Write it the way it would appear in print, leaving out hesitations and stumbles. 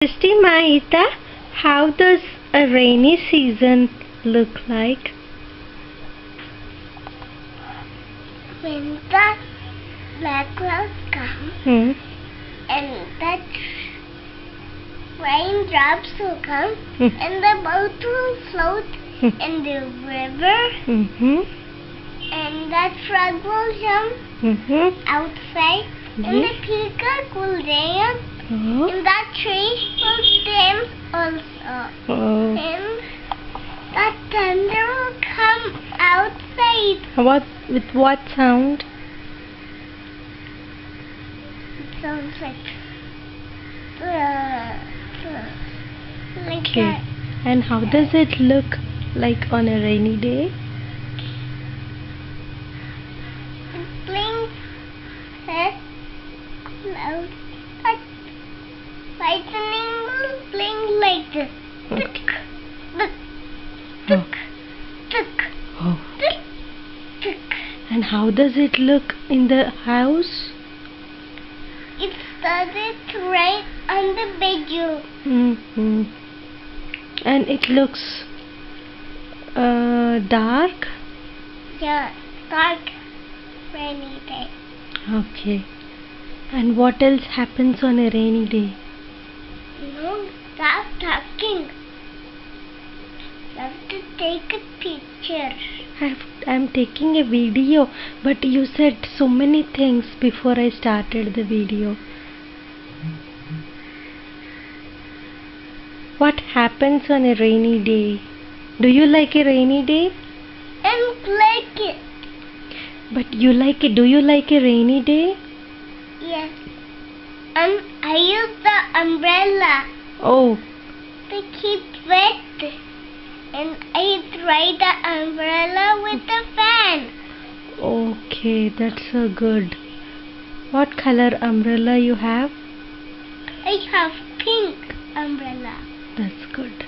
Christy Maita, how does a rainy season look like? When the black clouds come and the raindrops will come and the boat will float in the river and the frog will jump outside and the peacock will dance and the tree will dance also and the thunder will come outside. With what sound? It sounds like Okay. that. And how does it look like on a rainy day? It blinks clouds, but lightning will blink like this. Okay. Tick, Oh. tick, tick, Oh. tick, tick. And how does it look in the house? It started to rain on the bedroom. And it looks dark? Yeah, dark, rainy day. Okay. And what else happens on a rainy day? Stop talking. You have to take a picture. I'm taking a video, but you said so many things before I started the video. What happens on a rainy day? Do you like a rainy day? And like it. But you like it. Do you like a rainy day? Yes. And I use the umbrella Oh, to keep wet. And I dry the umbrella with the fan. okay, that's so good. What color umbrella you have? I have pink umbrella. That's good.